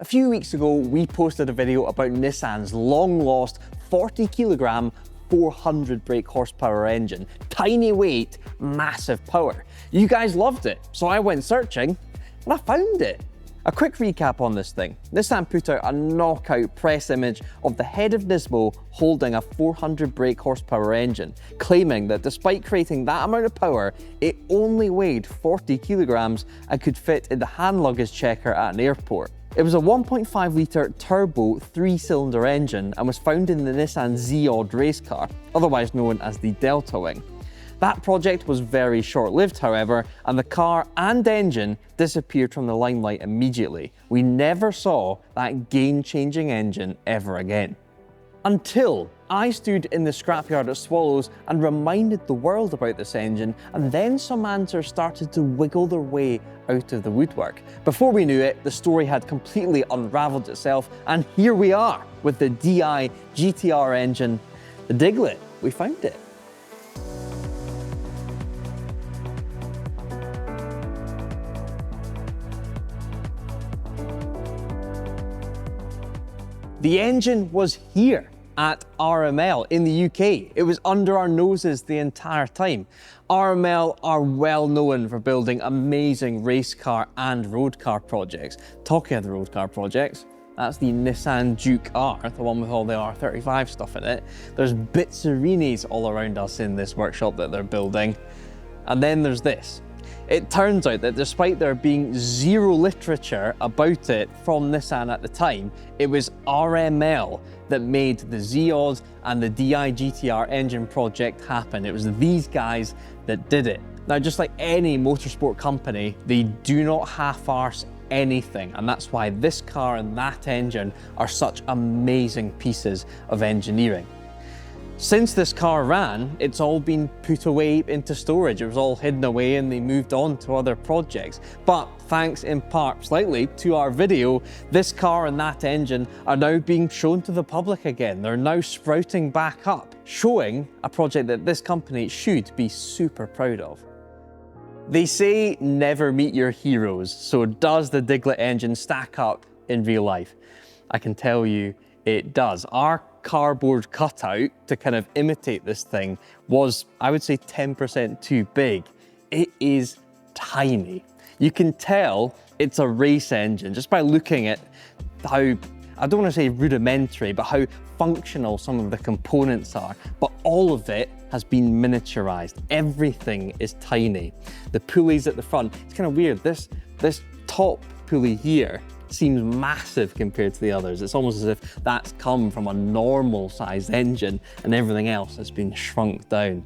A few weeks ago, we posted a video about Nissan's long-lost 40kg, 400 brake horsepower engine. Tiny weight, massive power. You guys loved it, so I went searching and I found it. A quick recap on this thing. Nissan put out a knockout press image of the head of Nismo holding a 400 brake horsepower engine, claiming that despite creating that amount of power, it only weighed 40 kilograms and could fit in the hand luggage checker at an airport. It was a 1.5 litre turbo 3-cylinder engine and was found in the Nissan Z-Odd race car, otherwise known as the Delta Wing. That project was very short-lived, however, and the car and engine disappeared from the limelight immediately. We never saw that game-changing engine ever again. Until I stood in the scrapyard at Swallows and reminded the world about this engine, and then some answers started to wiggle their way out of the woodwork. Before we knew it, the story had completely unraveled itself, and here we are with the DI GTR engine, the Diglet. We found it. The engine was here at RML in the UK. It was under our noses the entire time. RML are well known for building amazing race car and road car projects. Talking of the road car projects, that's the Nissan Juke R, the one with all the R35 stuff in it. There's Bitsarini all around us in this workshop that they're building. And then there's this. It turns out that despite there being zero literature about it from Nissan at the time, it was RML that made the Z-Odd and the DI GTR engine project happen. It was these guys that did it. Now, just like any motorsport company, they do not half-arse anything, and that's why this car and that engine are such amazing pieces of engineering. Since this car ran, it's all been put away into storage. It was all hidden away and they moved on to other projects. But thanks in part slightly to our video, this car and that engine are now being shown to the public again. They're now sprouting back up, showing a project that this company should be super proud of. They say never meet your heroes, so does the Diglet engine stack up in real life? I can tell you it does. Our cardboard cutout to kind of imitate this thing was, I would say, 10% too big. It is tiny. You can tell it's a race engine just by looking at how, I don't want to say rudimentary, but how functional some of the components are. But all of it has been miniaturized. Everything is tiny. The pulleys at the front, it's kind of weird. This top pulley here seems massive compared to the others. It's almost as if that's come from a normal sized engine and everything else has been shrunk down.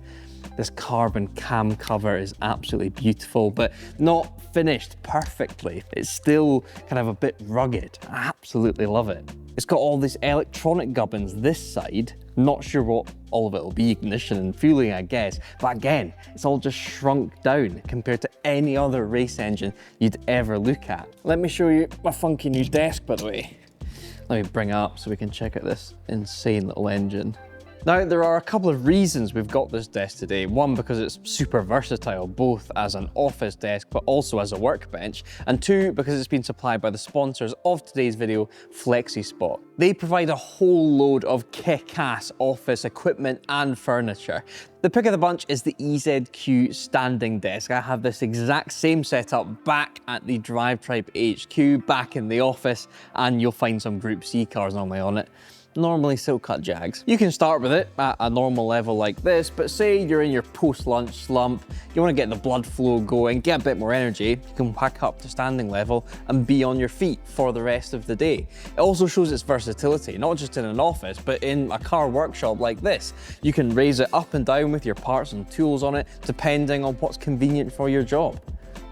This carbon cam cover is absolutely beautiful, but not finished perfectly. It's still kind of a bit rugged. I absolutely love it. It's got all these electronic gubbins this side. Not sure what all of it will be, ignition and fueling, I guess. But again, it's all just shrunk down compared to any other race engine you'd ever look at. Let me show you my funky new desk, by the way. Let me bring it up so we can check out this insane little engine. Now, there are a couple of reasons we've got this desk today. One, because it's super versatile, both as an office desk, but also as a workbench. And two, because it's been supplied by the sponsors of today's video, FlexiSpot. They provide a whole load of kick-ass office equipment and furniture. The pick of the bunch is the EZQ standing desk. I have this exact same setup back at the DRIVETRIBE HQ, back in the office, and you'll find some Group C cars normally on it. Normally silk cut Jags. You can start with it at a normal level like this, but say you're in your post-lunch slump, you want to get the blood flow going, get a bit more energy, you can whack up to standing level and be on your feet for the rest of the day. It also shows its versatility, not just in an office, but in a car workshop like this. You can raise it up and down with your parts and tools on it, depending on what's convenient for your job.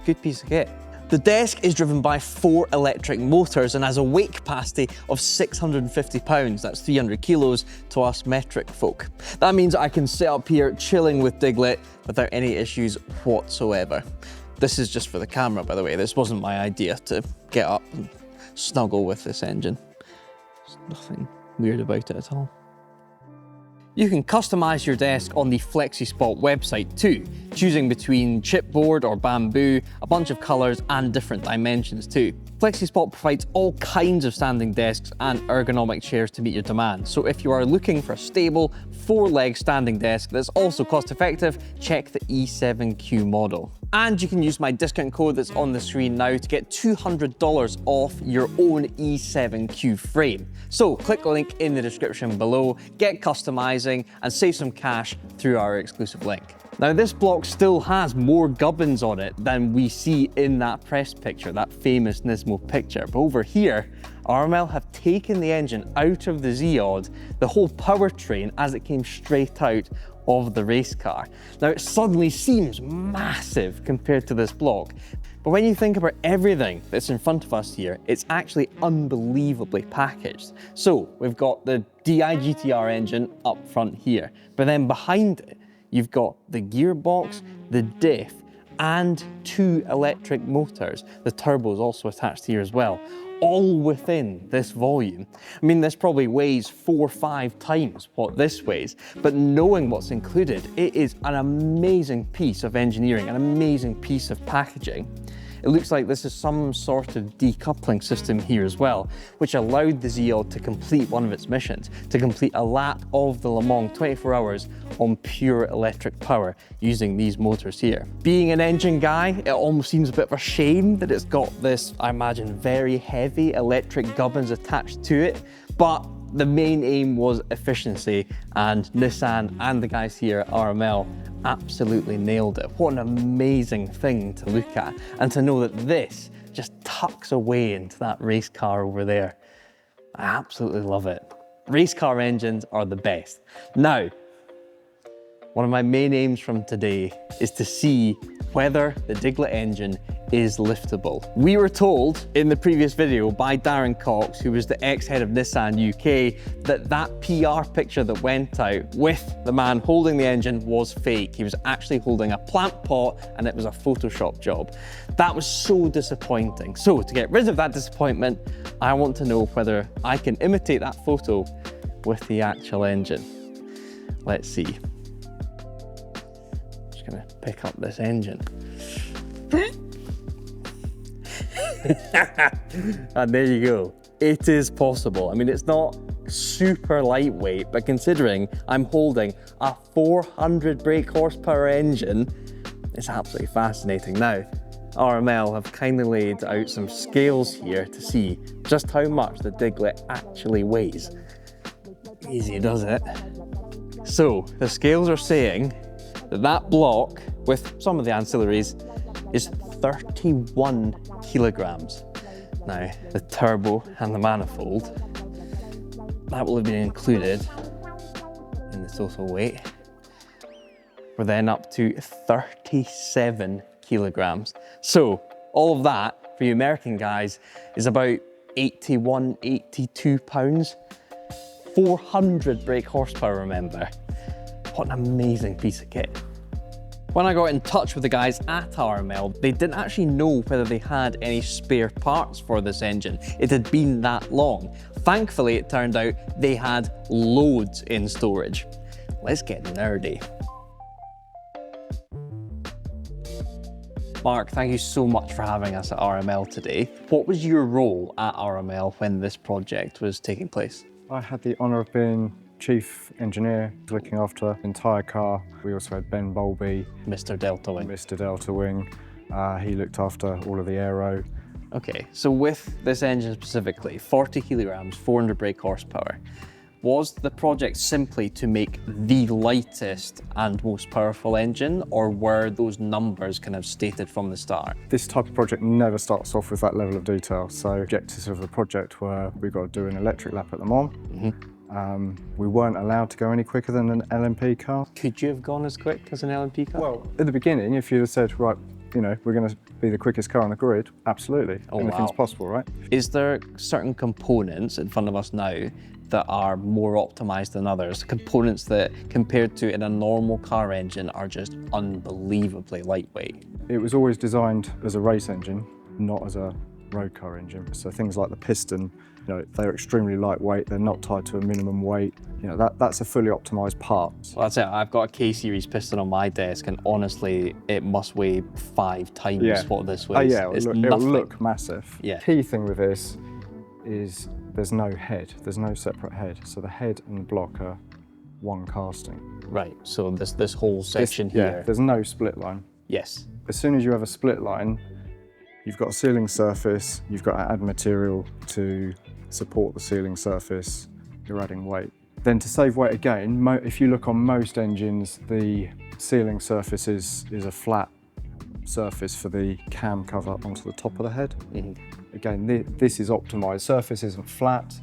Good piece of kit. The desk is driven by 4 electric motors and has a weight capacity of 650 pounds, that's 300 kilos to us metric folk. That means I can sit up here chilling with Diglet without any issues whatsoever. This is just for the camera, by the way. This wasn't my idea to get up and snuggle with this engine. There's nothing weird about it at all. You can customize your desk on the FlexiSpot website too, choosing between chipboard or bamboo, a bunch of colors and different dimensions too. FlexiSpot provides all kinds of standing desks and ergonomic chairs to meet your demands. So if you are looking for a stable, 4-leg standing desk that's also cost effective, check the E7Q model. And you can use my discount code that's on the screen now to get $200 off your own E7Q frame. So click the link in the description below, get customizing and save some cash through our exclusive link. Now this block still has more gubbins on it than we see in that press picture, that famous Nismo picture. But over here, RML have taken the engine out of the Zeod, the whole powertrain as it came straight out of the race car. Now it suddenly seems massive compared to this block, but when you think about everything that's in front of us here, it's actually unbelievably packaged. So we've got the DI GTR engine up front here, but then behind it, you've got the gearbox, the diff, and 2 electric motors. The turbo is also attached here as well, all within this volume. I mean, this probably weighs 4 or 5 times what this weighs, but knowing what's included, it is an amazing piece of engineering, an amazing piece of packaging. It looks like this is some sort of decoupling system here as well, which allowed the Zeod to complete one of its missions, to complete a lap of the Le Mans 24 hours on pure electric power using these motors here. Being an engine guy, it almost seems a bit of a shame that it's got this, I imagine, very heavy electric gubbins attached to it, but the main aim was efficiency, and Nissan and the guys here at RML absolutely nailed it. What an amazing thing to look at, and to know that this just tucks away into that race car over there. I absolutely love it. Race car engines are the best. Now, one of my main aims from today is to see whether the Diglett engine is liftable. We were told in the previous video by Darren Cox, who was the ex-head of Nissan UK, that that PR picture that went out with the man holding the engine was fake. He was actually holding a plant pot and it was a Photoshop job. That was so disappointing. So to get rid of that disappointment, I want to know whether I can imitate that photo with the actual engine. Let's see. Just gonna pick up this engine. And there you go. It is possible. I mean, it's not super lightweight, but considering I'm holding a 400 brake horsepower engine, it's absolutely fascinating. Now, RML have kindly laid out some scales here to see just how much the Diglett actually weighs. Easy, does it? So, the scales are saying that that block, with some of the ancillaries, is 31 kilograms. Now, the turbo and the manifold, that will have been included in the total weight. We're then up to 37 kilograms. So all of that, for you American guys, is about 81, 82 pounds. 400 brake horsepower, remember. What an amazing piece of kit. When I got in touch with the guys at RML, they didn't actually know whether they had any spare parts for this engine. It had been that long. Thankfully, it turned out they had loads in storage. Let's get nerdy. Mark, thank you so much for having us at RML today. What was your role at RML when this project was taking place? I had the honour of being Chief Engineer, looking after the entire car. We also had Ben Bowlby, Mr. Delta Wing. Mr. Delta Wing. He looked after all of the aero. Okay, so with this engine specifically, 40 kilograms, 400 brake horsepower, was the project simply to make the lightest and most powerful engine, or were those numbers kind of stated from the start? This type of project never starts off with that level of detail. So objectives of the project were, we've got to do an electric lap at Le Mans. We weren't allowed to go any quicker than an LMP car. Could you have gone as quick as an LMP car? Well, at the beginning, if you'd have said, right, you know, we're going to be the quickest car on the grid, absolutely. Oh, anything's wow. possible, right? Is there certain components in front of us now that are more optimized than others? Components that, compared to in a normal car engine, are just unbelievably lightweight? It was always designed as a race engine, not as a road car engine. So things like the piston You know, they're extremely lightweight, they're not tied to a minimum weight. You know, that's a fully optimized part. Well, that's it. I've got a K-series piston on my desk, and honestly, it must weigh 5 times what this weighs. Oh yeah, it'll nothing. look massive. Yeah. Key thing with this is there's no head, there's no separate head. So the head and the block are one casting. Right, so this whole section here. Yeah, there's no split line. Yes. As soon as you have a split line, you've got a sealing surface, you've got to add material to support the sealing surface, you're adding weight. Then to save weight again, if you look on most engines, the sealing surface is a flat surface for the cam cover onto the top of the head. Again, this is optimized. Surface isn't flat,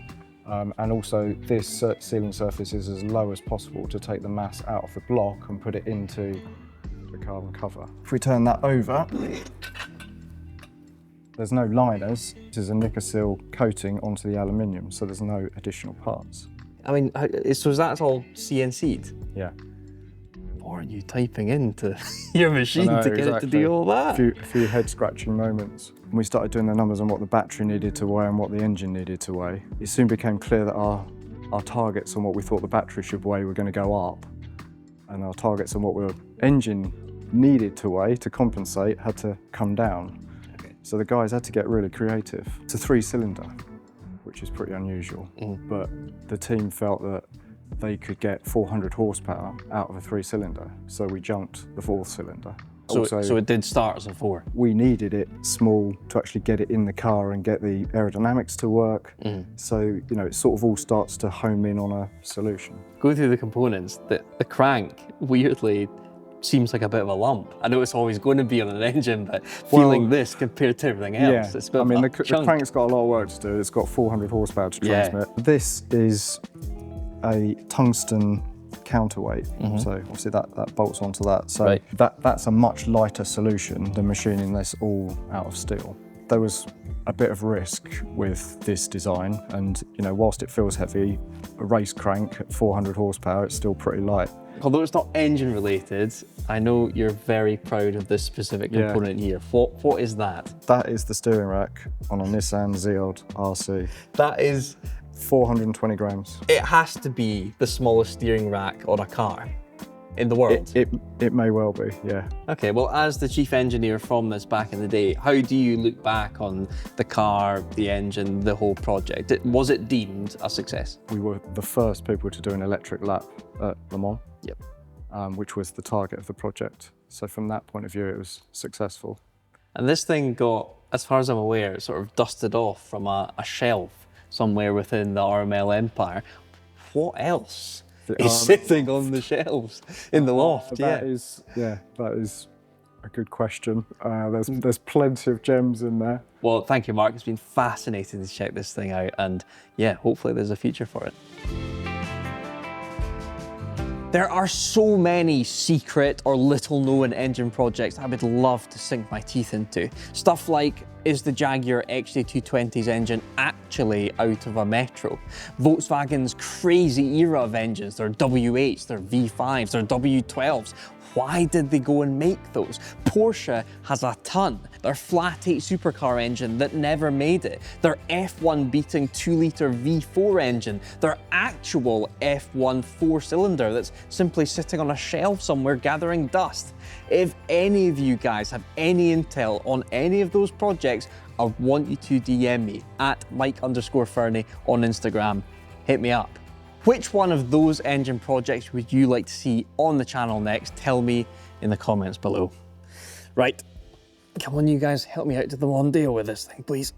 and also this sealing surface is as low as possible to take the mass out of the block and put it into the carbon cover. If we turn that over, there's no liners. This is a Nickersil coating onto the aluminium, so there's no additional parts. I mean, so that's all CNC'd? Yeah. What are you typing into your machine to get it to do all that? A few head scratching moments. When we started doing the numbers on what the battery needed to weigh and what the engine needed to weigh, it soon became clear that our targets on what we thought the battery should weigh were going to go up, and our targets on what the engine needed to weigh to compensate had to come down. So the guys had to get really creative. It's a 3-cylinder, which is pretty unusual, but the team felt that they could get 400 horsepower out of a 3-cylinder, so we jumped the 4th cylinder. So it did start as a 4? We needed it small to actually get it in the car and get the aerodynamics to work. So, you know, it sort of all starts to home in on a solution. Go through the components. The crank, weirdly, seems like a bit of a lump. I know it's always going to be on an engine, but feeling this compared to everything else, it's a bit I mean, of the a chunk. crank's got a lot of work to do. It's got 400 horsepower to transmit. This is a tungsten counterweight, so obviously that bolts onto that. So that's a much lighter solution than machining this all out of steel. There was a bit of risk with this design, and you know, whilst it feels heavy, a race crank at 400 horsepower, it's still pretty light. Although it's not engine related, I know you're very proud of this specific component here. What is that? That is the steering rack on a Nissan Zeod RC. That is 420 grams. It has to be the smallest steering rack on a car in the world. It may well be, yeah. Okay, well, as the chief engineer from this back in the day, how do you look back on the car, the engine, the whole project? Was it deemed a success? We were the first people to do an electric lap at Le Mans. Yep. Which was the target of the project. So from that point of view, it was successful. And this thing got, as far as I'm aware, sort of dusted off from a shelf somewhere within the RML empire. What else is sitting on the shelves in the loft? That is a good question. There's plenty of gems in there. Well, thank you, Mark. It's been fascinating to check this thing out, and yeah, hopefully there's a future for it. There are so many secret or little known engine projects I would love to sink my teeth into. Stuff like, is the Jaguar XJ220's engine actually out of a Metro? Volkswagen's crazy era of engines, their W8s, their V5s, their W12s. Why did they go and make those? Porsche has a ton. Their flat 8 supercar engine that never made it. Their F1 beating 2-litre V4 engine. Their actual F1 4-cylinder that's simply sitting on a shelf somewhere gathering dust. If any of you guys have any intel on any of those projects, I want you to DM me at Mike_Fernie on Instagram. Hit me up. Which one of those engine projects would you like to see on the channel next? Tell me in the comments below. Right, come on you guys, help me out to the Mondeo with this thing, please.